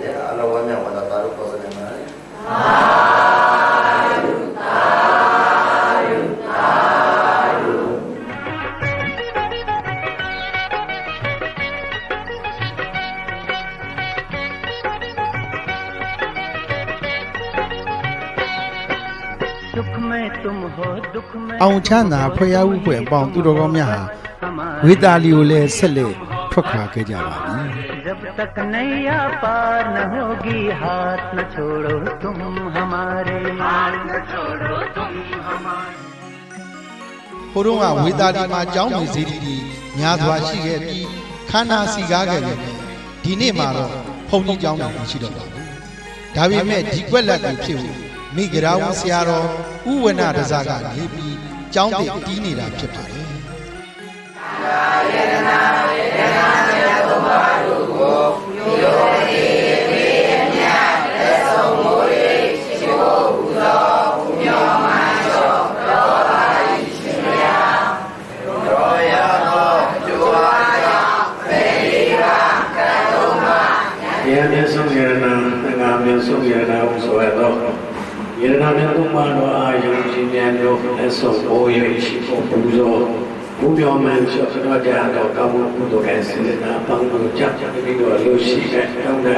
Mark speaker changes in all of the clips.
Speaker 1: ဗျာအလောဝမ်းမြောက်ဝါဒတာတို့ခေါ်စနေမှာလေ
Speaker 2: အောင်ချမ်းသာဖျားဥဖွယ်အပေါင်းသူတော်ကောင်းများဟာဝေတာလီကိုလည်းဆက်လက်ထွက်ခွာခဲ့ကြပါပြီ။
Speaker 3: जब तक नैया पार न होगी हाथ न छोड़ो तुम हमारे हाथ न छोड़ो तुम हमारे
Speaker 2: ဟိုတုန်းကဝေတာလီမှာကျောင်းနေစီတီညာစွာရှိခဲ့ပြီးခန္ဓာစီကားခဲ့တယ်ဒီနေ့မှာတော့ဘုံကြီးကျောင်းနေရှိတော့ပါဘူး။ဒါပေမဲ့ဒီကွက်လက်ကိုဖြစ်ဖို့မိဂရာဝန်ဆရာတော်ဥဝဏဒဇကနေပြီးကျောင်းတည်တီးနေတာဖြစ်ပါတယ်။ယေရနာယေရနာမေသုံးပါးတို့ကိုယောဂီမေမြတ်လက်ဆုံးမူ၏ရှိဖို့ပူဇော်ပူမြော်မှန်သောတော်သာ၏ရှင်ဗျာရောရသောကျိုးအားကြောင့်ပေရိကကံသုံးပါးယေရနာဆုံးယေရနာသံဃာမျိုးဆုံးယေရနာဟုဆိုရသောယေရနာမျိုးသုံးပါးတို့အာယုရှင်များတို့လက်ဆုံးမူ၏ရှိဖို့ပူဇော်ဘုရားမင်းဆိုတော့ကြာတော့ကောင်းမှုကုသိုလ်ရဲ့စေတနာပေါင်းလို့ကြောက်ကြပြီးတော့လူရှိတဲ့တောင်းတဲ့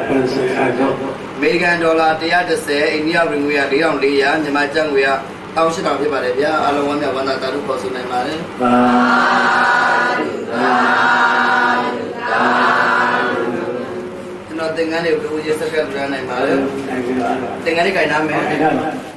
Speaker 2: ပန်းစင်အားကြောင့်အမေရိကန်ဒေါ်လာ130အိန္ဒိယပြည်ငွေ4400မြန်မာကျပ်ငွေ1800ဖြစ်ပါတယ်ဗျာအလုံးဝမြတ်ဝန္တာတာတို့ခေါ်ဆိုနိုင်ပါတယ်သာကျွန်တော်သင်္ကန်းတွေကိုရေးစက်ကပ်ပြန်နိုင်ပါတယ်သင်္ကန်းတွေကြိုင်နာမယ်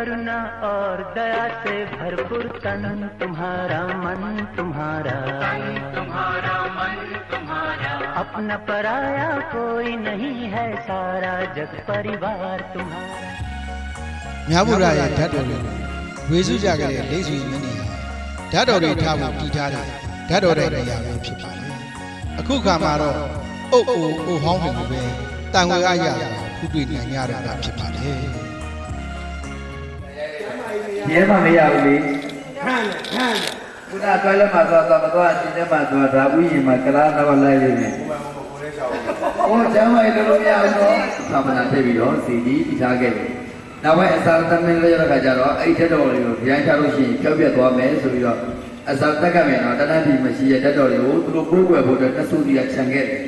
Speaker 2: करुणा और दया से भरपूर तन तुम्हारा मन तुम्हारा मन तुम्हारा अपना पराया कोई नहीं है सारा जग परिवार तुम्हारा မြတ်ဗုဒ္ဓရဲ့ဓာတ်တော်တွေကိုဝေစုကြကြတဲ့လက်ဆွေမင်းတွေဓာတ်တော်တွေထားဖို့တည်ထားတဲ့ဓာတ်တော်တဲ့နေရာပဲဖြစ်ပါတယ်။အခုခါမှာတော့အုပ်အိုဟောင်းတွေကိုပဲတန်ဝေအားရတာဖူးတွေ့နိုင်ရတာဖြစ်ပါတယ်။
Speaker 4: ရဲမမရဘူးလေခုနတွဲလက်မှာတော့မသွားရှင်ထဲမှာသွားဒါဥယျာဉ်မှာကလားတော့လိုက်နေတယ်ဟောကျမ်းမိုက်လို့မရဘူးတော့သမဏထည့်ပြီးတော့စီကြီးပြီးထားခဲ့တယ်နောက်ပိုင်းအစာသမင်းလေးရတဲ့ခါကျတော့အဲ့ဒီတက်တော်လေးကိုဗျာချလို့ရှိရင်ပြောက်ပြတ်သွားမယ်ဆိုပြီးတော့အစာတက်ကမယ်တော့တဏှာတိမရှိတဲ့တက်တော်လေးကိုသူတို့ကိုးကွယ်ဖို့အတွက်တဆူစီကခြံခဲ့တယ်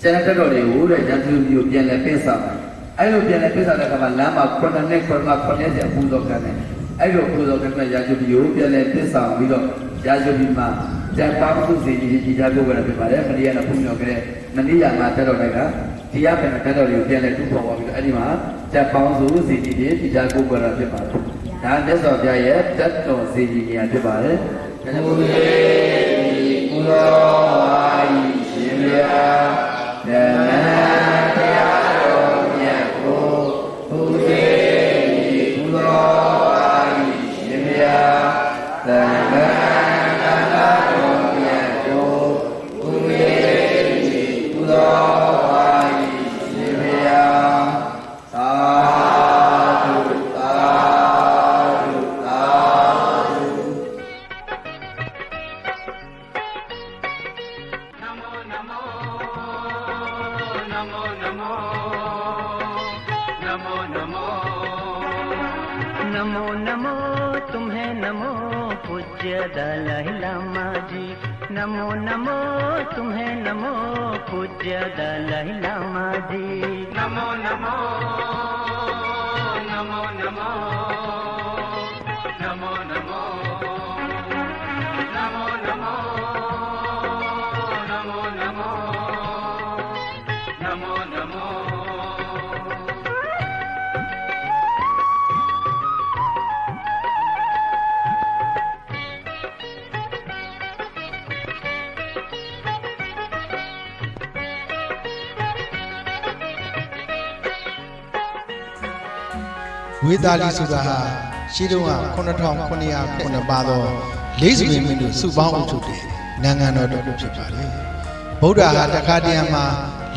Speaker 4: ကျန်တဲ့တက်တော်လေးကိုတဲ့ရန်သူမျိုးပြန်လဲပင့်စားတယ်အဲ့လိုပြန်လဲပင့်စားတဲ့အခါမှာလမ်းမှာ9နှစ်9ရက်အပူတော်ခံတယ်အဲ့လိုပူဇော်တဲ့ရာဇဝီကိုပြန်လဲတစ္ဆာပြီးတော့ရာဇဝီမှာတန်ပါမှုစီကြီးကြီးထားဖို့ကလည်းဖြစ်ပါတယ်မနေ့ကဘုန်းတော်ကလည်းမနေ့ကမှတက်တော်လိုက်ကဒီရပြန်တက်တော်လေးကိုပြန်လဲတူပေါ်ပြီးတော့အဲ့ဒီမှာတန်ပေါင်းစုစီကြီးကြီးထားဖို့ကလည်းဖြစ်ပါတယ်ဒါမြတ်စွာဘုရားရဲ့တက်တော်စီကြီးကြီးဖြစ်ပါတယ်ဘုရားကိုပူဇော်ပါ၏ရှင်ဗျာဓမ္မတရားတော်မြတ်ကိုဘုရားပူဇော်သံဃာနာတော်မြတ်တို့ဘုရားပူဇော်ပါ၏ရှင်ဗျာသာဓုသာဓုသာဓုနမောနမောနမောနမောနမောနမောनमो नमो तुम्हें नमो पूज्य दलाई लामा जी नमो नमो तुम्हें नमो पूज्य दलाई लामा जी नमो नमो नमो नमो नमो नमो नमो नमो नमो नमो नमो नमो
Speaker 2: ဝေသာလီဆိုတာဟာရှေးတုန်းက9900ပါသောလေးစုမင်းတို့စုပေါင်းအုပ်ချုပ်တဲ့နိုင်ငံတော်တစ်ခုဖြစ်ပါတယ်။ဗုဒ္ဓဟာတခါတည်းမှာ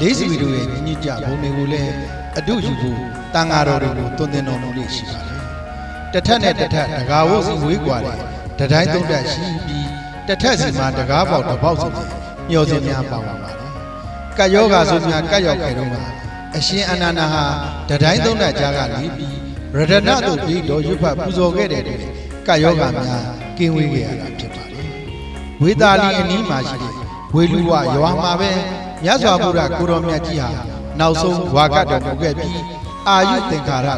Speaker 2: လေးစီတို့ရဲ့ညီညီကြဘုံတွေကိုလည်းအတုယူဖို့တန်ဃာတော်တွေကိုတွင်တင်တော်မူလို့ရှိပါတယ်။တစ်ထက်နဲ့တစ်ထက်တကားဝတ်စီဝေးกว่าတဲ့တတိုင်းသုံးတက်ရှိပြီးတစ်ထက်စီမှာတကားပေါက်တစ်ပေါက်စီမျောစင်များပါဝင်ပါတယ်။ကတ်ယောဂါဆိုများကတ်ရောက်ခဲ့တော့ကအရှင်အနန္ဒာဟာတတိုင်းသုံးတက်ကြားကနေပြီးရတနာတို့ပြီးတော်ရွတ်ဖတ်ပူဇော်ခဲ့တဲ့ကတ်ယောဂါများကင်းဝေးခဲ့ရတာဖြစ်ပါတယ်။ဝေသာလီအနီးမှာရှိတဲ့ဝေလူဝရွာမှာပဲမြတ်စွာဘုရားကိုတော်မြတ်ကြီးဟာနောက်ဆုံးဝါကတော်မူခဲ့ပြီးအာယုသင်္ခါရ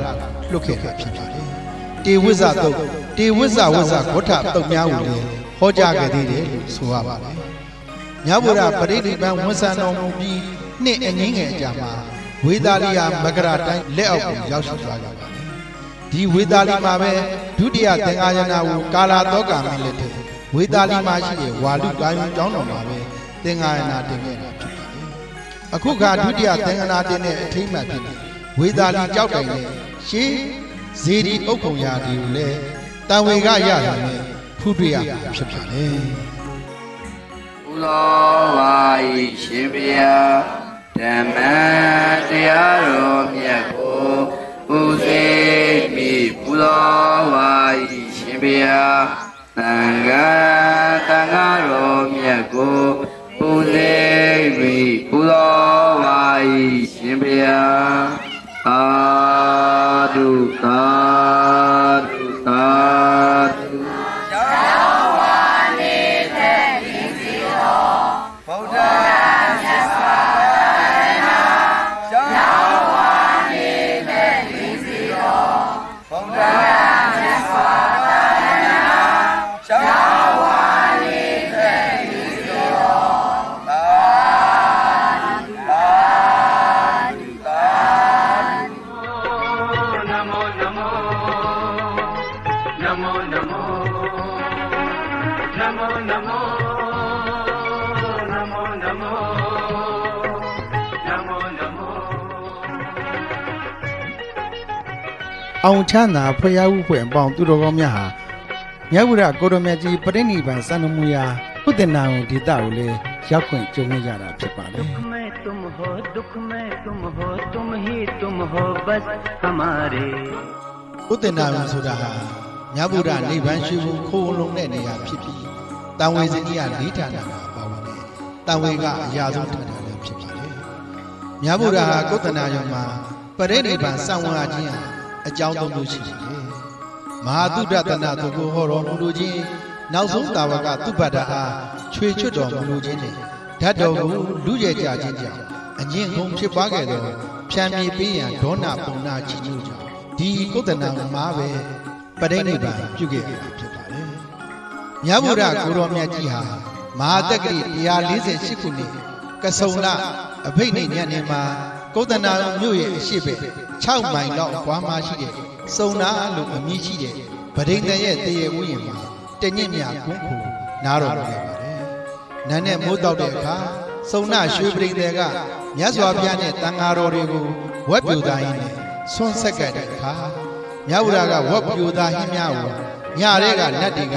Speaker 2: လွတ်ခဲ့တာဖြစ်ပါတယ်။တေဝိဇ္ဇတုတ်တေဝိဇ္ဇဝိဇ္ဇဂေါဋ္ဌတုတ်များကိုလည်းဟောကြားခဲ့သေးတယ်လို့ဆိုရပါတယ်။မြတ်ဗုဒ္ဓပရိနိဗ္ဗာန်ဝန်ဆံတော်မူပြီးနှစ်အငင်းငယ်အကြာမှာဝေသာလီယာမကရာတိုင်းလက်အောက်ကိုရောက်ရှိသွားကြပါတယ်။ဒီဝေသာလီမှာပဲဒုတိယသင်္ဃာယနာကိုကာလာတောကာမင်းလက်ထက်ဝေသာလီမှာရှိတဲ့ဝါလူကာယုံကျောင်းတော်မှာပဲသင်္ဃာယနာတင်ခဲ့တာဖြစ်ပါတယ်။အခုခါဒုတိယသင်္ဃာနာတင်တဲ့အထိမ့်မှဖြစ်တယ်ဝေသာလီကြောက်တိုင်နဲ့ရှေးဇေဒီအုပ်ပုံရာတွေကိုလည်းတန်ဝေကရတာနဲ့ဖူးတွေ့ရဖြစ်ပါတယ်
Speaker 4: ။ဘုရားဝါဤရှင်ဘုရားဓမ္မတရားတော်မြတ်ကိုပူဇေမိဘုရားဝါဤရှင်ဘုရားသံဃာတော်မြတ်ကိုပူဇေမိဘုရားဝါဤရှင်ဘုရားသာဓုသာဓုသာဓု
Speaker 2: အောင်ချမ်းသာဖရာဥဖွဲ့အပေါင်းသူတော်ကောင်းများဟာမြတ်ဗုဒ္ဓကိုတော်မြတ်ကြီးပရိနိဗ္ဗာန်စံတော်မူရာဘုဒ္ဓနာဝန်ဒေသကိုလည်းရောက်ခွင့်ကြုံရတာဖြစ်ပါတယ်
Speaker 3: मैं तुम हो दुख में तुम हो तुम ही तुम हो बस हमारे
Speaker 2: ဘုဒ္ဓနာဝန်ဆိုတာဟာမြတ်ဗုဒ္ဓနိဗ္ဗာန်ရှိဖို့ခိုးလုံတဲ့နေရာဖြစ်ပြီးတန်ဝေစကြီးက၄ဌာနမှာပါဝင်တယ်တန်ဝေကအရာဆုံးဌာနလည်းဖြစ်ပါတယ်မြတ်ဗုဒ္ဓဟာကုသနာယုံမှာပရိနိဗ္ဗာန်စံဝါခြင်းဟာအကြောင်းသုံးမျိုးရှိတယ်မဟာသုဒ္ဓတနာသူကိုဟောတော်မူလို့ချင်းနောက်ဆုံးတာဝကသုဘတ္တအားချွေချွတ်တော်မူလို့ချင်းနဲ့ဓာတ်တော်ကိုလူကျဲကြခြင်းကြောင့်အငြင်းခုံဖြစ်ပွားခဲ့သောဖြံမြေပေးရန်ဒေါနပုံနာချီညွတ်ကြောင့်ဒီကုသနာမှာပဲပရိနိဗ္ဗာန်ပြုခဲ့ရတာဖြစ်ပါတယ်မြတ်ဗုဒ္ဓကိုတော်မြတ်ကြီးဟာမဟာတက္ကရာ148ခုနှစ်ကဆုံလအဘိဓိညနေမှာကုသနာမြို့ရဲ့အရှိဘက်6မိုင်လောက်ကွာမှရှိတဲ့စုံနာလို့အမည်ရှိတဲ့ဗဒိန်တန်ရဲ့တရေဥယျာဉ်မှာတညစ်မြကွန်းခုနားတော်မူခဲ့ပါတယ်။နန်းနဲ့မိုးတောက်တဲ့အခါစုံနာရွှေပရိန်တယ်ကမြတ်စွာဘုရားနဲ့တန်ဃာတော်တွေကိုဝက်ပြူသားရင်းနဲ့ဆွန့်ဆက်ကတဲ့အခါမြတ်ဗုဒ္ဓကဝက်ပြူသားဟင်းများကိုညရဲကနတ်တွေက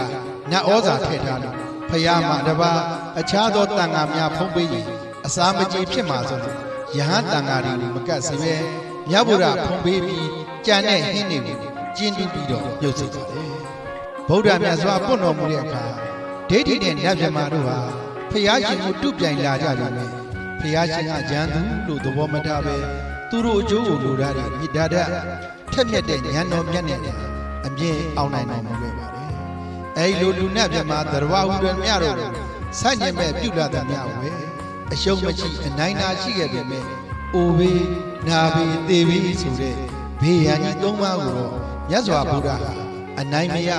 Speaker 2: နတ်ဩဇာထည့်ထားလို့ဖယားမှာတပါအခြားသောတန်ဃာများဖုံးပေးရင်အစာမကြေဖြစ်မှာဆိုယဟန်တန်ဃာတွေကိုမကတ်စေပဲမြတ်ဗုဒ္ဓဖုံးပေးပြီးကြံတဲ့ဟင်းတွေကိုကျင်းတူးပြီးတော့ပြုတ်စေပါတယ်ဗုဒ္ဓမြတ်စွာပွင့်တော်မူတဲ့အခါဒိဋ္ဌိနဲ့နတ်မြမာတို့ဟာဖယားရှင်ကိုတုပြိုင်လာကြတယ်ပဲဖယားရှင်ကဂျန်သူလို့သဘောမထားပဲသူတို့အကျိုးကိုလိုတာတွေမြစ်တာတဲ့ထက်မြက်တဲ့ဉာဏ်တော်မြတ်နဲ့အမြင်အောင်နိုင်တော်မူခဲ့ပါတယ်အဲဒီလိုလူနတ်မြမာသရဝဟုတွေမြတို့ဆန့်ကျင်မဲ့ပြုလာတဲ့မြဝဲအရှုံးမရှိအနိုင်နာရှိခဲ့ပေမဲ့အိုဘေးနာဘေးသေဘေးဆိုတဲ့ဘေးရန်ကြီး၃ပါးကိုတော့မြတ်စွာဘုရားဟာအနိုင်မရ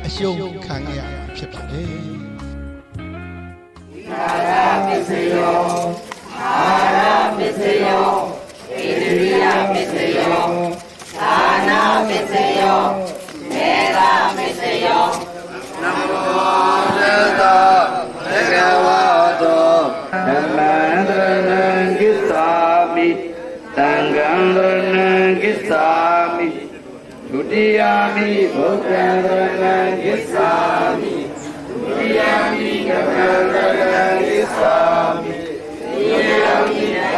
Speaker 2: အရှုံးခံရတာဖြစ်ပါတယ်
Speaker 5: အာရမစ္စယောအာရမစ္စယောဣန္ဒြိယမစ္စယောသာနာမစ္စယောမေတ္တာမစ္စယောနမော
Speaker 4: သတ္တဘဂဝတောဓမ္မံတရဏံကိစ္ဆာမိသံဃံတရဏံကိစ္ဆာမိဒုတိယမိဘုဒ္ဓံတရဏံကိစ္ဆာမိဒုတိယမိဓမ္မံတရဏံကိစ္ဆာမိ
Speaker 5: ယေယောနိနာ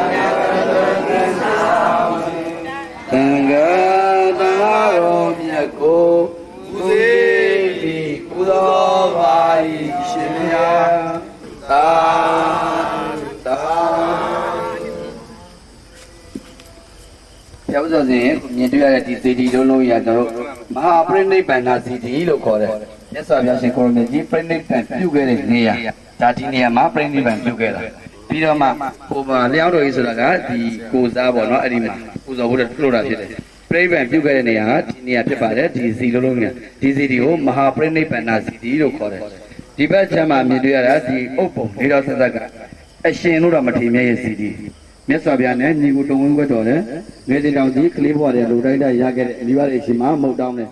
Speaker 4: ဘုရားဥဆောင်စဉ်မြင်တွေ့ရတဲ့ဒီစီဒီလုံးလုံးကြီးကကျွန်တော်တို့မဟာပရိနိဗ္ဗာန်စီဒီလို့ခေါ်တယ်မြတ်စွာဘုရားရှင်ကိုရမေကြီးပရိနိဗ္ဗာန်ပြုခဲ့တဲ့နေရာဒါဒီနေရာမှာပရိနိဗ္ဗာန်ပြုခဲ့တာပြီးတော့မှဟိုမှာလျှောက်တော်ကြီးဆိုတာကဒီကိုစားပေါ့နော်အဲ့ဒီမှာပူဇော်ဖို့လို့တာဖြစ်တယ်ပရိနိဗ္ဗာန်ပြုခဲ့တဲ့နေရာကဒီနေရာဖြစ်ပါတယ်ဒီစီလုံးလုံးကြီးဒီစီဒီကိုမဟာပရိနိဗ္ဗာန်စီဒီလို့ခေါ်တယ်ဒီဘက်ချမ်းမှာမြင်တွေ့ရတာဒီအုပ်ပုံ၄တော်ဆက်ဆက်ကအရှင်လို့တော့မထင်မြဲရဲ့စီဒီမြတ်စွာဘုရားနဲ့ညီကိုတုံဝင်းခွက်တော်တယ်ငွေတင်တောင်ကြီးကလေးဘွားတဲ့လူတိုင်းတိုင်းရခဲ့တဲ့အဒီပါရဲ့အရှင်မှာမဟုတ်တောင်းတယ်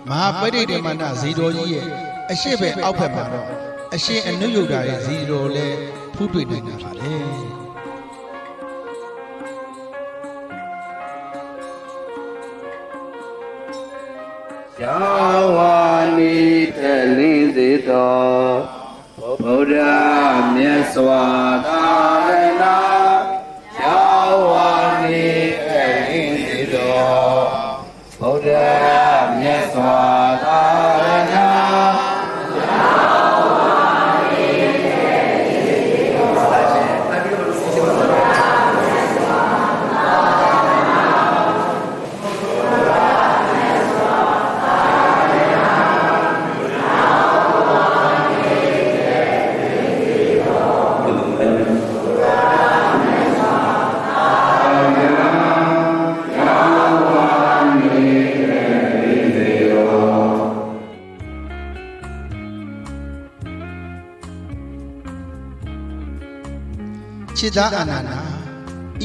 Speaker 2: မဟာပရိဒေမနဇီတော်ကြီးရဲ့အရှိဘက်အောက်ဘက်မှာတော့အရှင်အနုယုဒ္ဓရဲ့ဇီတော်လည်းဖူးတွေ့နိုင်တာပါလေ
Speaker 4: ယောဝါနိတလင်းစေတော်ဗုဒ္ဓမြတ်စွာသာရဏယောဝါနိတလင်းစေတော်ဗုဒ္ဓမြတ်စွာသာရဏ
Speaker 2: ခြေသားအနန္ဒာ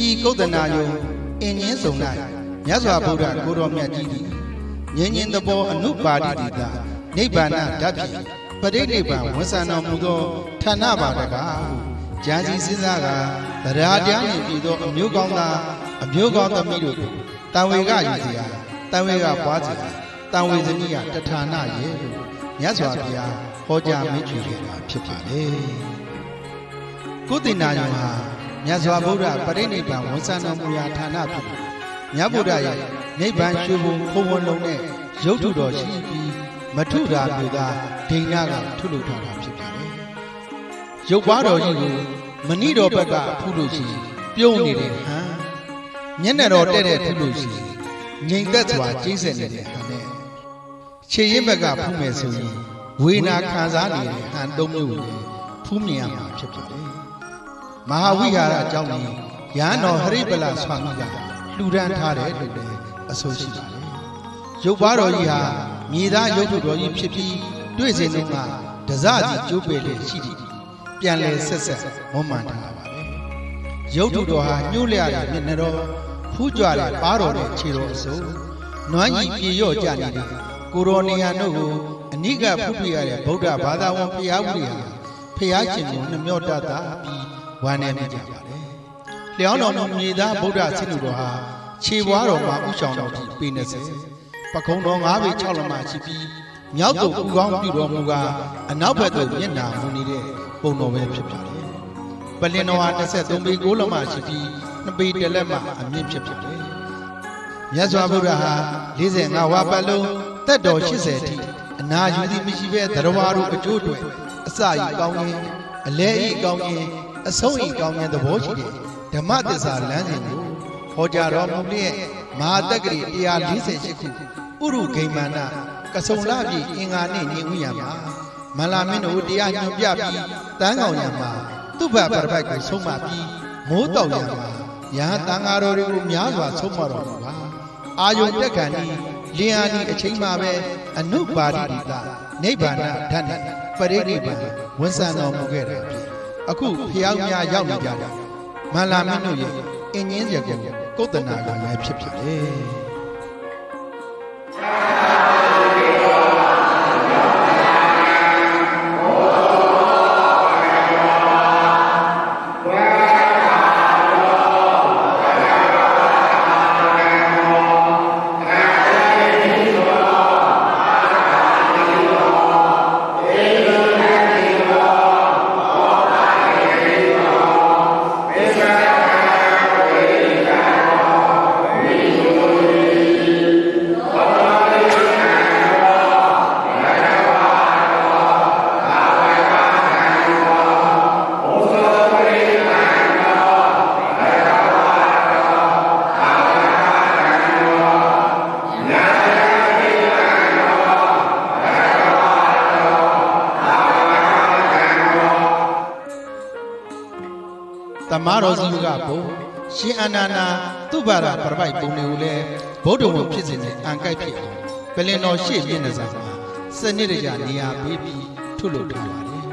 Speaker 2: ဤကုသနာယုံအင်းင်းစုံ၌မြတ်စွာဘုရားကိုတော်မြတ်ကြီးသည်ငြိမ်းချင်းသဘောအနုပါတိတိကနိဗ္ဗာန်ဓာတ်ဖြင့်ပရိနိဗ္ဗာန်ဝန်ဆံတော်မူသောဌာနပါဒကဟုဉာဏ်စီစဉ်းစားကတရားတရားနှင့်ပြည်သောအမျိုးကောင်းသားအမျိုးကောင်းသမီးတို့ကိုတန်ဝေကယူစီရာတန်ဝေကပွားစီရာတန်ဝေသမီးကတဌာနရဲ့လို့မြတ်စွာဘုရားဟောကြားမိန့်ချူခဲ့တာဖြစ်ပါလေကုသနာယုံဟာမြတ်စွာဘုရားပရိနိဗ္ဗာန်ဝန်ဆံတော်မူရာဌာနဖြစ်ပြီးမြတ်ဗုဒ္ဓရဲ့နိဗ္ဗာန်ရွှေဘုံဖုံဝန်လုံးနဲ့ရုပ်ထုတော်ရှိပြီးမထုတာမျိုးသာဒိဏကထုလုပ်ထားတာဖြစ်ပါတယ်။ရုပ်ပွားတော်ကြီးကိုမဏိတော်ဘက်ကဖုလို့ရှိပြုံးနေတဲ့ဟန်မျက်နှာတော်တဲ့တဲ့ဖုလို့ရှိငြိမ်သက်စွာကျိတ်ဆက်နေတဲ့ဟန်နဲ့ခြေရင်းဘက်ကဖုမယ်ဆိုရင်ဝေနာခံစားနေတဲ့ဟန်သုံးမျိုးကိုဖူးမြင်ရမှာဖြစ်ပါတယ်။မဟာဝိဟာရအကြောင်းကြီးရဟန်းတော်ဟရိပလဆွာမိကလှူဒန်းထားတယ်လို့လည်းအဆိုရှိပါတယ်။ရုပ်ပွားတော်ကြီးဟာမြေသားရုပ်ထုတော်ကြီးဖြစ်ပြီးတွေ့စဉ်တုန်းကဒဇစီကျိုးပေလေရှိတယ်။ပြန်လဲဆက်ဆက်မွမ်းမံထားပါတယ်။ရုပ်ထုတော်ဟာညှို့လျတဲ့မျက်နှာတော်ဖူးကြွတဲ့ပါးတော်နဲ့ခြေတော်အစုံနွမ်းကြီးပြေရော့ကြနေတဲ့ကိုရောနေရတို့ကိုအနိကဖုပြရတဲ့ဗုဒ္ဓဘာသာဝင်ဖျားဝိဟာဖျားရှင်ကိုနှမျောတတ်တာပြီးဝမ်းနေမိကြပါတယ်။လျောင်းတော်မူမြေသားဗုဒ္ဓဆင်းသူတော်ဟာခြေပွားတော်မှာဥဆောင်တော်ကြီးပေ20ပခုံးတော်9ပေ6လမှရှိပြီးမြောက်သို့ဥကောင်းပြုတော်မူကအနောက်ဘက်သို့မျက်နှာမူနေတဲ့ပုံတော်ပဲဖြစ်ပါတယ်။ပလင်တော်ဟာ23ပေ9လမှရှိပြီး2ပေ1လက်မှအမြင့်ဖြစ်တယ်။မြတ်စွာဘုရားဟာ45ဝါပတ်လုံးသက်တော်80အထိအနာယူသည်မရှိဘဲသရဝါတို့အကျိုးတွေအစဤကောင်းခြင်းအလဲဤကောင်းခြင်းအဆုံးဤကောင်းခြင်းသဘောရှိတဲ့ဓမ္မသစ္စာလမ်းစဉ်ကိုဟောကြားတော်မူလျက်မဟာတက္ကရီ148ခုဥရုဂိမန္နကဆုံလပြည်အင်္ဂါနှင့်ညီဥယံမှာမလာမင်းတို့တရားညွှန်ပြပြီးတန်းကောင်ရံမှာသူ့ဘပရပိုက်ကိုဆုံးမပြီးမိုးတောက်ရံမှာယဟန်တန်ဃာတော်တွေကိုများစွာဆုံးမတော်မူပါအာယုန်တက်ခံဤလင်အာဒီအချိန်မှာပဲအနုပါရိတိကနိဗ္ဗာန်ဓာတ်နဲ့ပရိနိဗ္ဗာန်ဝန်ဆံတော်မူခဲ့တာဖြစ်အခုဖျောင်းများရောက်နေကြတာမလာမင်းတို့ရဲ့အင်းင်းစရာကိုကုသနာကလည်းဖြစ်ဖြစ်လေ မားတော်စီတို့ကဘုံရှင်အာနန္ဒာသူဘာရပရပိုက်ပုံတွေကိုလည်းဗုဒ္ဓဝံဖြစ်စဉ်နဲ့အံကိုက်ဖြစ်အောင်ပလင်တော်ရှေ့မျက်နှာစာမှာစနစ်တကျနေရာပေးပြီးထုတ်လုပ်ထားပါတယ်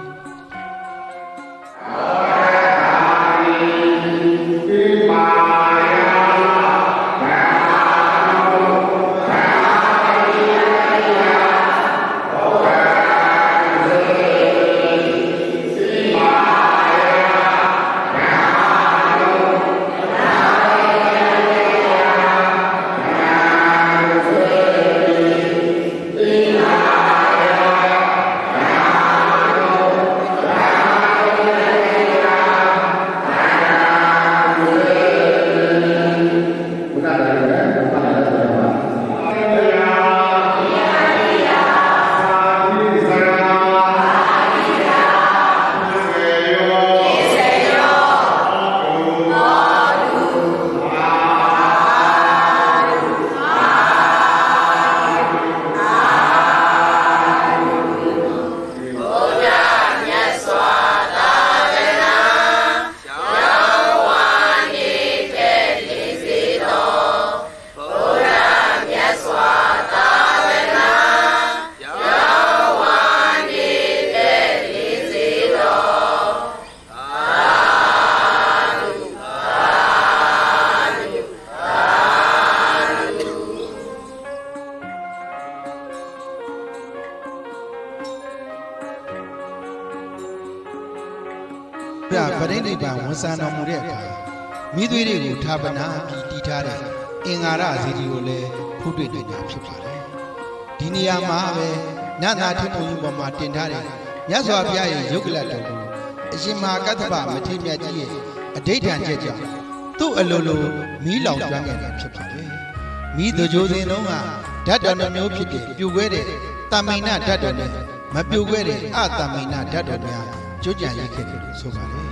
Speaker 2: ပြပရိနိဗ္ဗာန်ဝန်ဆံတော်မူတဲ့အခါမိသွေးတွေကိုဌာပနာပြီးတည်ထားတဲ့အင်္ဂါရဇီတိကိုလည်းဖုတွေ့နေတာဖြစ်ပါတယ်ဒီနေရာမှာပဲနတ်သားထုထုံပေါ်မှာတင်ထားတဲ့မြတ်စွာဘုရားရဲ့ယုတ်ကလတ်တော်ကိုအရှင်မဟာကတ္တဗမထေရမြတ်ကြီးရဲ့အဋိဌာန်ချက်ကြောင့်သူ့အလိုလိုမီးလောင်ကျွမ်းခဲ့တာဖြစ်ပါတယ်မိသူကြိုးစင်လုံးကဓာတ်တော်နှမျိုးဖြစ်တဲ့ပြိုခွဲတဲ့တာမိန်နာဓာတ်တော်နဲ့မပြိုခွဲတဲ့အတာမိန်နာဓာတ်တော်များကျွတ်ကြံရခဲ့တယ်လို့ဆိုပါတယ်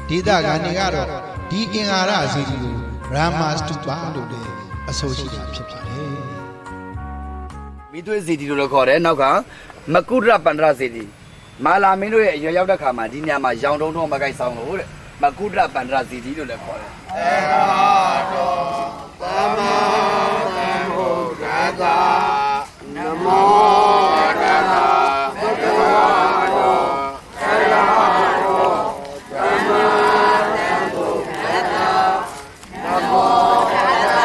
Speaker 2: ဒေသခံတွေကတော့ဒီအင်္ဂါရဇီတိကိုရာမာစတုပါလို့လည်းအဆိုရှိတာဖြစ်ပါတယ်
Speaker 6: မိသွေးဇီတိလို့လည်းခေါ်တယ်နောက်ကမကုဒ္ဒပန္ဒရဇီတိမာလာမင်းတို့ရဲ့အရွယ်ရောက်တဲ့ခါမှာဒီညမှာရောင်တုံးတော့မကိုက်ဆောင်လို့တဲ့မကုဒ္ဒပန္ဒရဇီတိလို့လည်းခေါ်တယ်
Speaker 5: သမ္မာသမ္ဗုဒ္ဓတ္တနမောတတ္တဘဂဝါတောသရဟောသမ္မာသမ္ဗုဒ္ဓတ္တနမောတတ္တ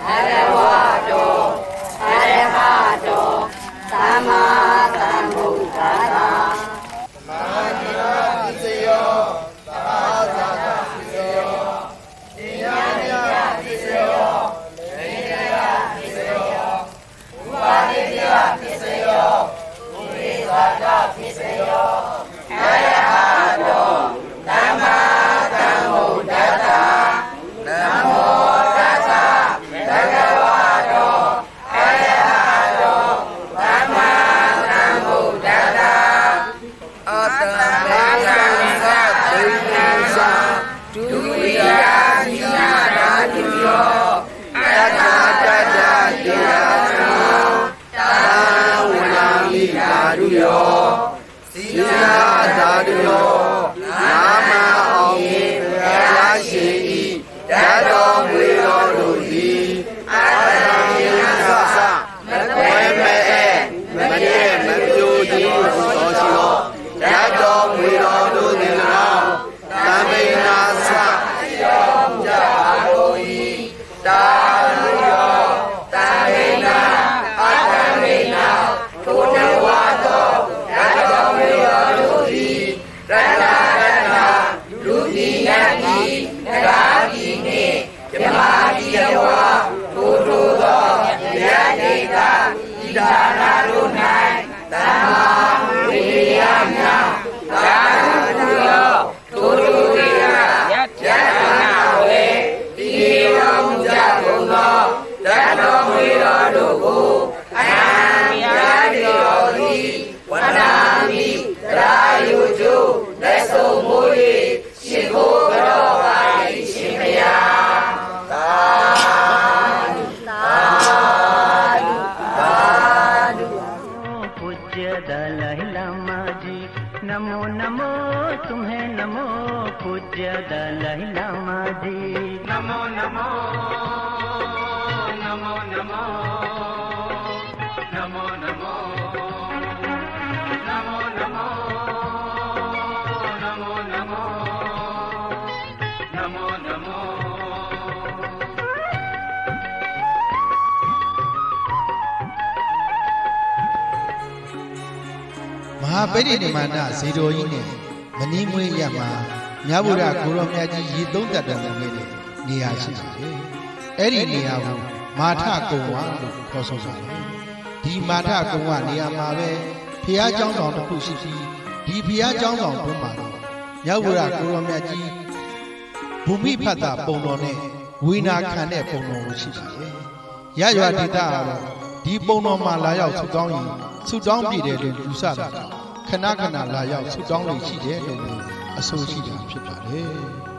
Speaker 5: ဘဂဝါတောသရဟောသမ္မာသမ္ဗုဒ္ဓတ္တမာနိယပိစယောသဘာဝတပိစယောဉာဏိယပိစယောလေနယပိစယောဥပါရိယပိစယောဥရိသတပိစယောအရဟတောသမ္မာသမ္ဗုဒ္ဓတ္တနမောတတ္တဘဂဝါတောအရဟတောသမ္မာသမ္ဗုဒ္ဓတ္တအတ္တမေယံသဒိဋ္ဌိသဒုဝိယနိနာဓာတုယောအတ္တတတ္တတေယသောတာဝနာမိဓာတုယောစီနာဓာတုယောနာမအောင်မြေဘုရားရှင်ဤဓာတော်မူတော်တို့သည်အတ္တယံသမကွဲမဲ့မမြဲမပြိုခြင်းသောရှိသောဓာတော်မူတော်တို့သည်၎င်းသံမိနာသယောကြပါတို့၏တာလူယောသံမိနာအတ္တမိနာထိုနဝသောဓာတော်မူတော်တို့သည်ရတ္တရတ္တလူပြည်နတ်ပြည်တရားပြည်နှင့်ဓမ္မပြည်ဝါထိုထိုသောယတိတာဤဒါနာတို့၌သမ္မာဝိရိယများသာဓုယောထိုထိုဝိရယတနာဝေဒီဝံကြဘုံ
Speaker 2: မဟာပရိနိဗ္ဗာန်ဇေတော်ကြီးနဲ့မနီးမွေးရမှာမြတ်ဗုဒ္ဓကိုရောမြတ်ကြီးရေသုံးတက်တယ်လို့ခဲ့တဲ့နေရာရှိပါတယ်။အဲ့ဒီနေရာကိုမာထကုံဝလို့ခေါ်ဆိုပါတယ်။ဒီမာထကုံဝနေရာမှာပဲဖျားเจ้าဆောင်တစ်ခုရှိပြီးဒီဖျားเจ้าဆောင်တွင်းမှာတော့မြတ်ဗုဒ္ဓကိုရောမြတ်ကြီးဘူမိဖတ်တာပုံတော်နဲ့ဝိနာခံတဲ့ပုံတော်ကိုရှိပါတယ်။ရရွာဒေသကတော့ဒီပုံတော်မှာလာရောက်ဆုတောင်းရင်ဆုတောင်းပြည်တယ်လို့ယူဆတာခဏခဏလာရောက်ဆုတောင်းလို့ရှိတယ်လို့အဆိုရှိတာဖြစ်ပါတယ်။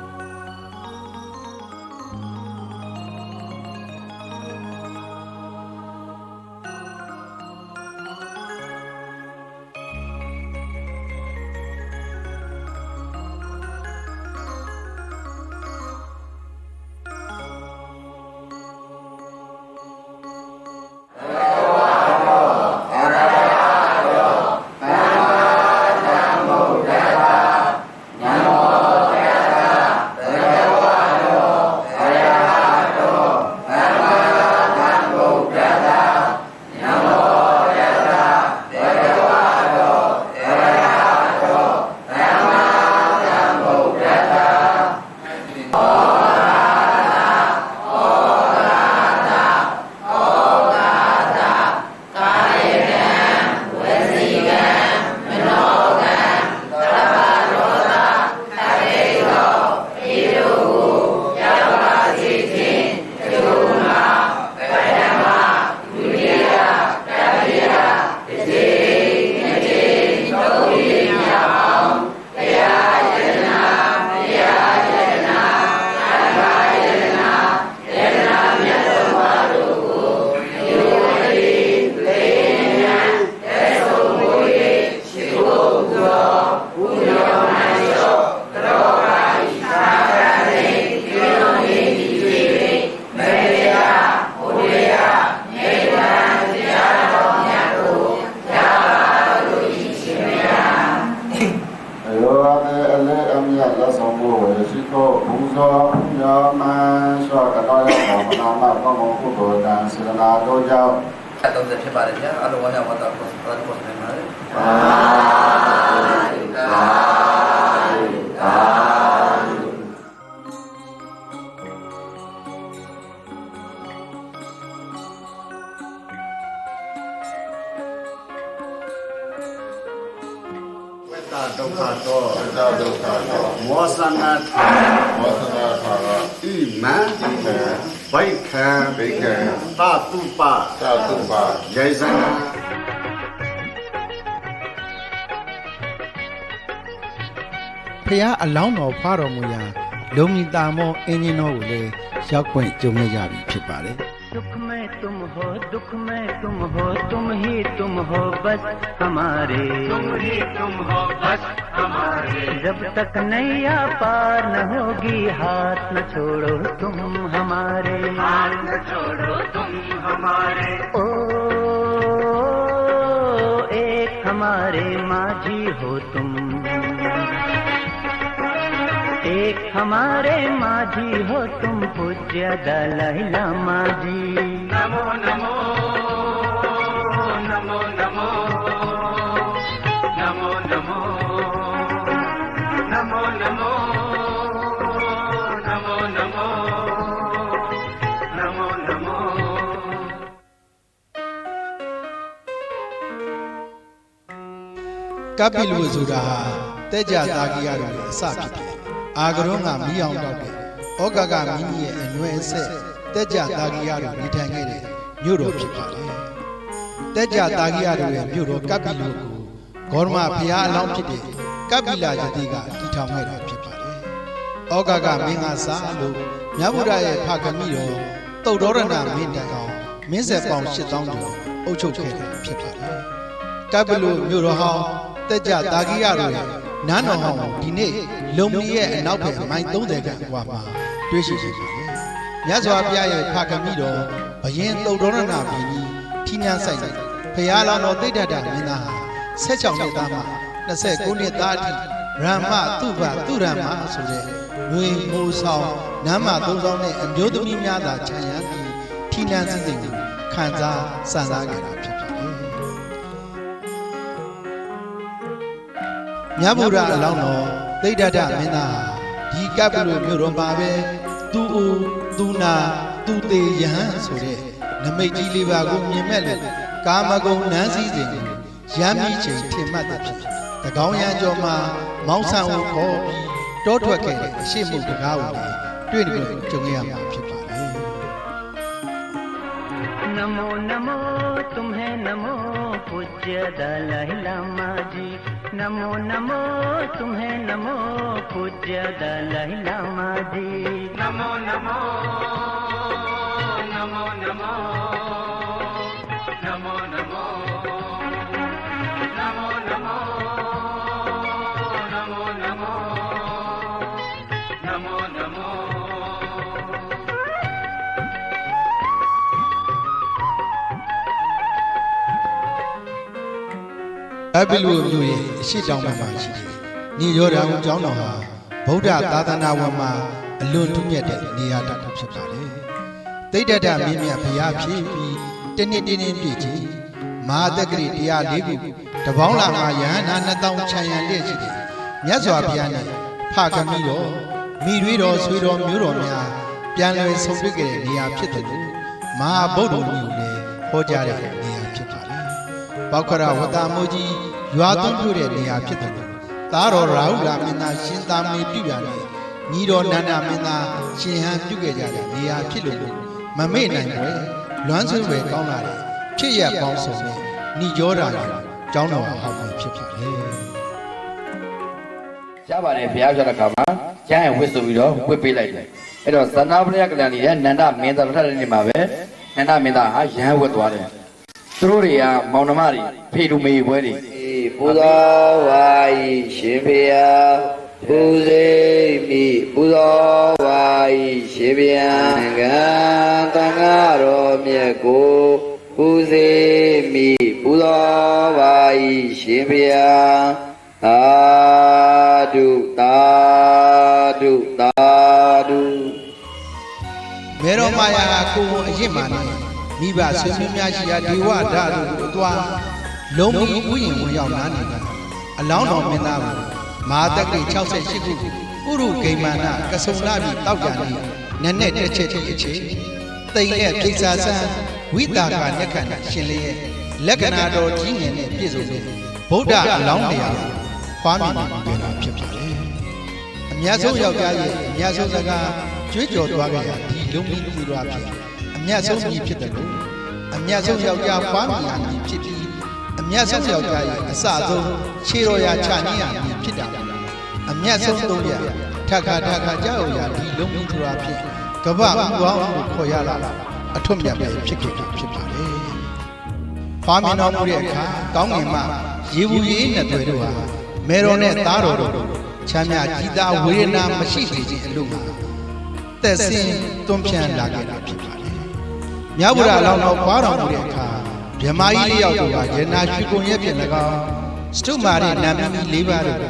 Speaker 1: 30ဖြစ်ပါတယ်ဗျာအားလုံးဝမ်းမြောက်ဝမ်းသာပါစေလို့ပြောနေပါတယ်
Speaker 7: ဒုက္ခတော့မောစနာထာဣမံဘိခံသတုပယေဇနာ
Speaker 2: ဖះအလောင်းတော်ဖွာတော်မူရာလုံမီတာမောအင်းကြီးတော်ကိုလည်းရောက်ခွင့်ကြုံရပြီဖြစ်ပါတယ်
Speaker 3: सुख में तुम हो दुख में तुम हो तुम हो बस हमारे तुम हो बस हमारे जब तक नैया पार न होगी हाथ न छोड़ो तुम हमारे हाथ न छोड़ो तुम हमारे ओ एक हमारे माझी हो तुम एक हमारे माझी हो तुम पूज्य दलाई लामा जी नमो नमो नमो नमो नमो नमो नमो नमो नमो नमो नमो नमो
Speaker 2: ကပ္ပိလူဆိုတာဟာတက်ကြသားကြီးရတယ်အစဖြစ်တယ်အာကရုံးကမီးအောင်တော့တယ်ဩဃကမိမိရဲ့အနွယ်ဆက်တက်ကြသားကြီးရတယ်နေထိုင်ခဲ့တဲ့မြို့တော်ဖြစ်ပါတယ်တက်ကြသားကြီးရတဲ့မြို့တော်ကပ္ပိလူကိုဂေါရမဘုရားအလောင်းဖြစ်တဲ့ကပ္ပိလာယတိကတည်ထောင်ခဲ့တာဖြစ်ပါတယ်ဩဃကမင်းကစားလို့မြတ်ဗုဒ္ဓရဲ့ဖခင်မိတော်သုတ်တော်ရဏမင်းတိုင်အောင်မင်းဆက်ပေါင်း8000ကျော်အုပ်ချုပ်ခဲ့တာဖြစ်ပါတယ်ကပ္ပိလူမြို့တော်ဟောင်းတက်ကြသားကြီးရတဲ့နားတော်ဟောင်းဒီနေ့လုံမီရဲ့အနောက်ဘက်မိုင်30ခန့်ကွာမှာတွေ့ရှိခဲ့ပါတယ် မြတ်စွာဘုရားရဲ့ဖာကမိတော်ဘယင်သုတ်တော်ရဏဘီကြီးထီးမြန်းဆိုင်တယ်ဖရာလောင်တော်သိဒ္ဓတမင်းသား16နှစ်သားမှ29နှစ်သားအထိရမ္မသူဘသူရမ္မဆိုတဲ့ငွေမိုးဆောင်နမ်းမသုံးဆောင်နဲ့အမျိုးသမီးများသာခြံရံပြီးထီးမြန်းစည်းစိမ်ကိုခံစားစံစားခဲ့တာဖြစ်ပါတယ်မြတ်ဗုဒ္ဓအလောင်းတော်သိဒ္ဓတမင်းသားဒီကပ္ပလူမြို့တော်မှာပဲသူဦးသူနာသူသေးယဟန်ဆိုတဲ့နမိတ်ကြီးလေးပါးကိုမြင်မဲ့လို့ကာမဂုဏ်နန်းစည်းစိမ်ကိုရမ်းမိချိန်ထင်မှတ်တဲ့ဖြစ်တကောင်းရန်ကျော်မှာမောင်းဆန်ကိုခေါ်ပြီးတောထွက်ခဲ့တဲ့အရှိမှုတကားကိုတွေ့နေကြုံရမှာဖြစ်ပါတယ်
Speaker 3: नमो नमो तुम्हें नमो पूज्य दलाई लामा जी नमो नमो तुम्हें नमो पूज्य दलाई लामा जी नमो नमो नमो नमो नमो नमो नमो नमो नमो नमो नमो नमो
Speaker 2: အပိလူမျိုးရဲ့အရှိတောင်မှာရှိတယ်။ညီရောတော်ကျောင်းတော်ဟာဗုဒ္ဓသာသနာဝန်မှာအလွန်ထူးမြတ်တဲ့နေရာတစ်ခုဖြစ်ပါတယ်။သိဒ္ဓတမင်းမြတ်ဘုရားဖြစ်ပြီးတနေ့တင်းပြည့်ချင်းမဟာတက္ကရာ104ခုတပေါင်းလာမှာယဟန္တာ2000ခြံရံလျက်ရှိတယ်။မြတ်စွာဘုရားနဲ့ဖကမိတော်မိရွေးတော်ဆွေတော်မျိုးတော်များပြန်လည်ဆုံတွေ့ကြတဲ့နေရာဖြစ်တယ်လို့မဟာဗုဒ္ဓမျိုးလည်းဟောကြားတဲ့နေရာဖြစ်ပါတယ်။ပောက္ခရဝတ္တမိုးကြီးရွာသွန်းပြတဲ့နေရာဖြစ်တယ်လို့သားတော်ရာဟုလာမင်းသားရှင်သာမေပြုရတဲ့ညီတော်နန္ဒမင်းသားရှင်ဟန်ပြုခဲ့ကြတဲ့နေရာဖြစ်လို့မမေ့နိုင်ပဲလွမ်းဆွေးပဲကောင်းလာတဲ့ဖြစ်ရပေါင်းစုံနဲ့ညီကျော်တာကျောင်းတော်ဟောင်းပဲဖြစ်ဖြစ်လေ
Speaker 6: ရပါတယ်ဘုရားပြောတဲ့ခါမှာကျမ်းရဲ့ဝစ်ဆိုပြီးတော့ဝစ်ပေးလိုက်တယ်အဲ့တော့သန္တာပရိယကလန်ကြီးရဲ့နန္ဒမင်းသားတစ်ထပ်တဲ့နေ့မှာပဲနန္ဒမင်းသားဟာရဟန်းဝတ်သွားတယ်သူတို့တွေကမောင်နှမတွေဖေတူမေပွဲတွေ
Speaker 4: ပူဇော်ဝါဤရှင်ဖေယပူဇေမိပူဇော်ဝါဤရှင်ဖေယကံတန်ဃာတော်မြတ်ကိုပူဇေမိပူဇော်ဝါဤရှင်ဖေယသာဓုသာဓုသာဓု
Speaker 2: မေရောမာယာကိုယ်အရင်မှနဲ့မိဘဆွေမျိုးများရှိရာဒေဝဓာတ်တို့ကိုသွားလုံးပြီးဥယျာဉ်ဝင်ရောက်လာနေတာအလောင်းတော်မင်းသားကိုမဟာတက္ကရီ68ခုဥရုဂိမာနကဆုံလာပြီးတောက်ကြနေနက်နဲ့တစ်ချက်တစ်ချက်တိမ်နဲ့ဖိစာဆန်းဝိတာကလက်ခံရှင်လေးရဲ့လက္ခဏာတော်ကြီးငယ်နဲ့ပြည့်စုံတဲ့ဗုဒ္ဓအလောင်းတရားခွာမြင်ပြီးတာဖြစ်ပါတယ်အမြတ်ဆုံးယောက်ျားရဲ့အမြတ်ဆုံးစကားကြွေးကြော်သွားကြဒီလုံးပြီးသူတော်ဖြစ်အမြတ်ဆုံးကြီးဖြစ်တယ်လို့အမြတ်ဆုံးယောက်ျားခွာမြင်ပြီးဖြစ်ပြီးအမြတ်ဆုံးယောက်ျားရဲ့အစဆုံးခြေတော်ရာချနေရမည်ဖြစ်တာအမြတ်ဆုံးသုံးရထခါကြောက်ရဒီလုံးပြီးသူတော်ဖြစ်ကပ္ပဥကောင်းကိုခေါ်ရလာအထွတ်မြတ်ပဲဖြစ်ခဲ့ဖြစ်ပါတယ်ခွာမြင်တော်မူတဲ့အခါကောင်းငင်မှရေဘူးရေးနဲ့တွေ့တို့ဟာမေတော်နဲ့သားတော်တို့ချမ်းမြကြီးသားဝေဒနာမရှိစေခြင်းအလို့မှာသက်ဆင်းတွန်းဖြန့်လာခဲ့တာဖြစ်ပါတယ်။မြတ်ဗုဒ္ဓလောင်းတော်ခွာတော်မူတဲ့အခါဗြဟ္မာကြီးလေးယောက်တို့ကရနာရှိကုန်ရဲ့ဖြစ်၎င်းစတုမာရိနာမည်၄ပါးတို့က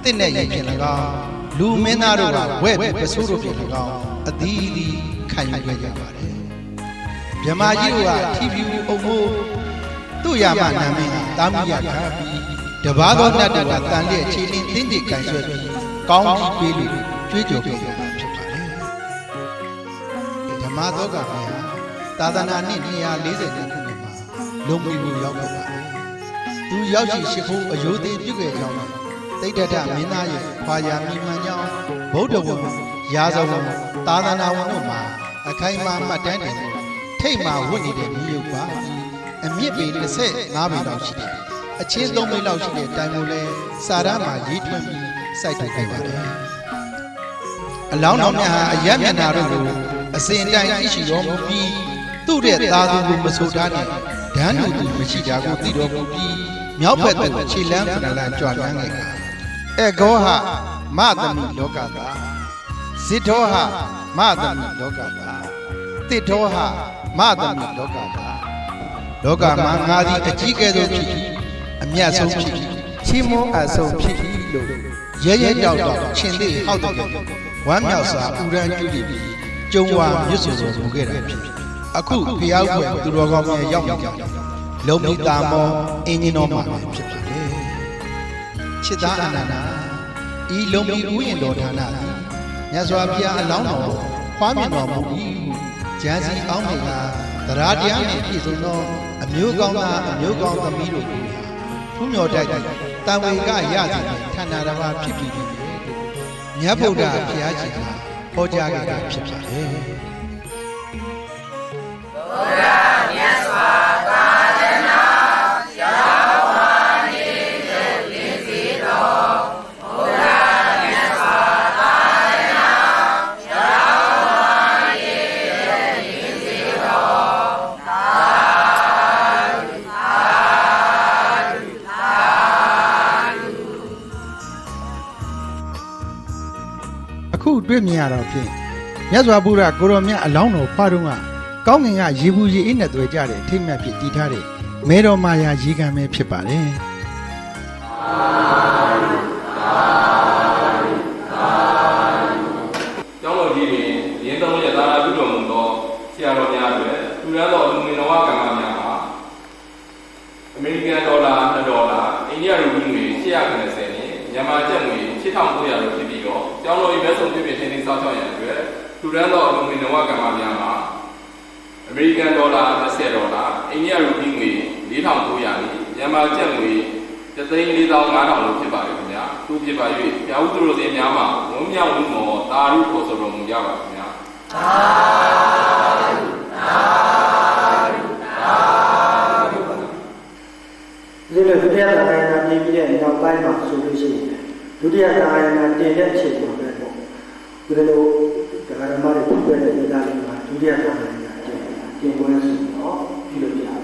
Speaker 2: တင့်တဲ့ရဲ့ဖြစ်၎င်းလူမင်းသားတို့ကဝဲ့ပစိုးတို့ဖြစ်၎င်းအသီးသီးခံယူခဲ့ကြပါတယ်။ဗြဟ္မာကြီးတို့ကထီဖြူအုပ်ဖို့သူ့ရမနာမည်တာမီရခါပြီးတပါးသောနတ်တို့ကတန်လျက်ခြေလင်းတင်းတိကန်ဆွဲပြီးကောင်းပြီးပေးလို့ကြွေးကြော်ခဲ့ကြတာဖြစ်ပါတယ်။ဓမ္မသောကဘုရားသာသနာနှစ်240ခုနှစ်မှာလုံမီကိုရောက်ခဲ့ပါတယ်။သူရောက်ရှိရှိဖို့အယုဒိပြုခဲ့ကြောင်းသိဒ္ဓတမင်းသားရဲ့ခွာရာမိမှန်ကြောင်းဗုဒ္ဓဝံရာဇဝံသာသနာဝန်တို့မှာအခိုင်အမာမှတ်တမ်းတင်ထိတ်မှဝတ်နေတဲ့မြို့ရုပ်ပါအမြင့်ပေ25ပေလောက်ရှိတယ်အချင်း3မိနစ်လောက်ရှိတဲ့တိုင်ကိုလည်းစာရမ်းမှာရေးထွန်းပြီးစိုက်ထုတ်ခဲ့ပါတယ်။အလောင်းတော်များဟာအယမျက်နာတို့ကိုအစဉ်တိုင်းသိရှိတော်မူပြီးသူ့ရဲ့သားသူကိုမဆိုထားနဲ့ဒန်းတူသူမရှိတာကိုသိတော်မူပြီးမြောက်ဘက်သို့ခြေလမ်းခဏလန်းကြွလန်းခဲ့တာ။အေဂောဟမသမိလောကတာဇိတောဟမသမိလောကတာ တစ်တော်ဟာမသမီလောကတာလောကမှာငါသည်အကြီးကဲသောဖြစ်အမြတ်ဆုံးဖြစ်ချီးမွမ်းအပ်ဆုံးဖြစ်လို့ရဲရဲတောက်တောက်ရှင်သေးဟောက်တဲ့ဝမ်းမြောက်စွာဥရန်ကျူးပြီးကျုံဝါမြစ်စွန်စွန်မူခဲ့တာဖြစ်အခုဖျောက်ွယ်သူတော်ကောင်းများရောက်နေကြလုံမီတာမောအင်းကြီးတော်မှာဖြစ်ပါတယ်ချစ်သားအနန္ဒာဤလုံမီဥယျာဉ်တော်ဌာနမြတ်စွာဘုရားအလောင်းတော်ခွားမြင်တော်မူ၏ကျမ်းစီအောင်းမြင်ကတရားတရားနှင့်ပြည့်စုံသောအမျိုးကောင်းသားအမျိုးကောင်းသမီးတို့ကိုဖူးမြော်တိုက်တဲ့တန်ဝေကရသည်ဌာနတော်မှာဖြစ်ပြီးပြီမြတ်ဗုဒ္ဓဘုရားရှင်ကဟောကြားခဲ့တာဖြစ်ပါတယ် အခုတွေ့မြင်ရတော့ဖြင့်မြတ်စွာဘုရားကိုရောမြတ်အလောင်းတော်ဖွားတော့ကကောင်းငင်ကရေဘူးရေအေးနဲ့တွေ့ကြတဲ့ထိမ့်မြတ်ဖြစ်တည်ထားတဲ့မဲတော်မာယာရေခံပဲဖြစ်ပါတယ်
Speaker 8: ကျောင်းတော်ကြီးတွင်ရင်းသုံးရသာနာပြုတော်မူသောဆရာတော်များတွင်ထူထမ်းသောအလူမီနဝကမ္ဘာများမှာအမေရိကန်ဒေါ်လာ$2အိန္ဒိယရူပီငွေ890နှင့်မြန်မာကျပ်ငွေ8900တို့ဖြစ်ပြီးတော့ကျောင်းတော်၏ဘက်ဆုံးဖြစ်ဖြစ်ထင်းထင်းစောင့်ရှောက်ရန်အတွက်ထူထမ်းသောအလူမီနဝကမ္ဘာများမှာအမေရိကန်ဒေါ်လာ$20အိန္ဒိယရူပီငွေ4900နှင့်မြန်မာကျပ်ငွေ$1,45000လို့ဖြစ်ပါတယ်ခင်ဗျာသူဖြစ်ပါ၍ပြာဝုသူတို့စင်များမှာဝန်းမြောက်မှုမောတာရုခေါ်ဆိုတော်မူကြပါခင်ဗျာ
Speaker 9: ဒီလိုဒုတိယသာယနာပြင်ပြီးတဲ့နောက်ပိုင်းမှာဆိုလို့ရှိရင်ဒုတိယသာယနာတင်တဲ့အချိန်မှာပဲပေါ့ဒီလိုတရားဓမ္မတွေပြည့်တဲ့ဒေသတွေမှာဒုတိယသာယနာတင်ပွဲဆိုတော့ပြုလုပ်ကြတယ်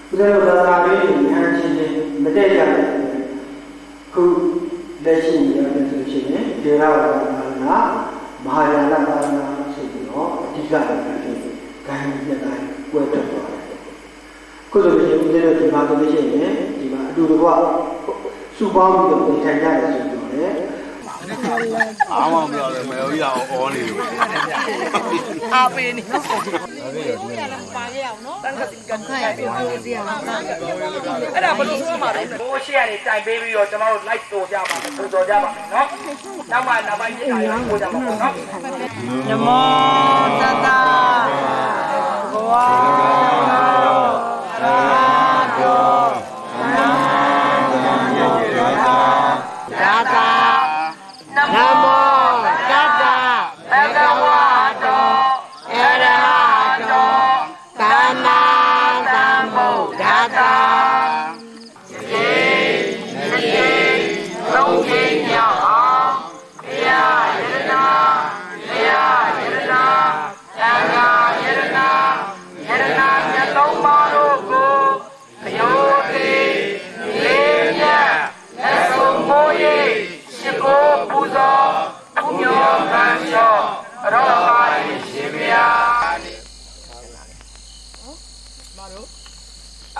Speaker 9: ဒီလိုသာသာလေးဉာဏ်ချင်းချင်းမတည့်ရတဲ့ခုလက်ရှိရတဲ့ဆိုရှင်ဒေရဝါဒနာမဟာယာနသာယနာဆိုပြီးတော့အဓိကပဲဖြစ်ဂိုင်းနှစ်တိုင်းကွဲထွက်သွားတယ်ခုလိုမျိုးဦးဇင်းတို့ဒီမှာဆိုလို့ရှိရင်ဒီမှာအတူတကွစုပေါင်းပြီးတော့နေထိုင်ကြရဆိုတော့လေ
Speaker 7: အားမပြောတယ်မရောကြီးအောင်အောနေလို့
Speaker 5: အားပေးနေတော့ဟုတ်တယ်ပါခဲ့အောင်နော်တန်းကကန်ခိုင်းပြီးပြောစီအောင်အဲ့ဒါဘယ်လိုဆိုမှာလဲဘိုးရှိရနေတိုင်ပေးပြီးတော့ကျွန်တော်တို့ live တော်ကြပါမယ်ပူတော်ကြပါမယ်နော်နောက်မှနောက်ပိုင်းဖြစ်တာရောပို့ကြပါမယ်နော်နမောတတဘဝ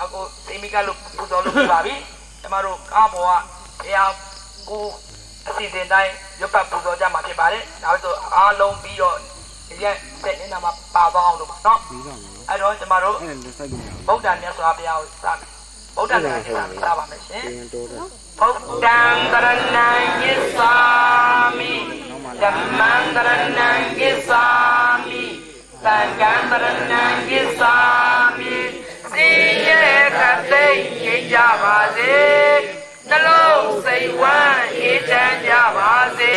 Speaker 5: အခုသိမိကလို့ပူဇော်လို့ပြပါပြီကျမတို့ကားပေါ်ကတရားကိုအစီအစဉ်တိုင်းရွတ်ပတ်ပူဇော်ကြမှာဖြစ်ပါတယ်နောက်ဆိုအားလုံးပြီးတော့ဒီရက်ဆက်နေတာမှာပါသွားအောင်လို့ပါနော်အဲ့တော့ကျမတို့ဗုဒ္ဓမြတ်စွာဘုရားကိုစမယ်ဗုဒ္ဓမြတ်စွာဘုရားစပါမယ်ရှင်ဗုဒ္ဓံကရဏံယစ္စာမိဓမ္မံကရဏံယစ္စာမိသံဃံကရဏံယစ္စာမိစိရဲ့ခသိရင်ကြပါစေနှလုံးစိတ်ဝမ်းအေးချမ်းကြပါစေ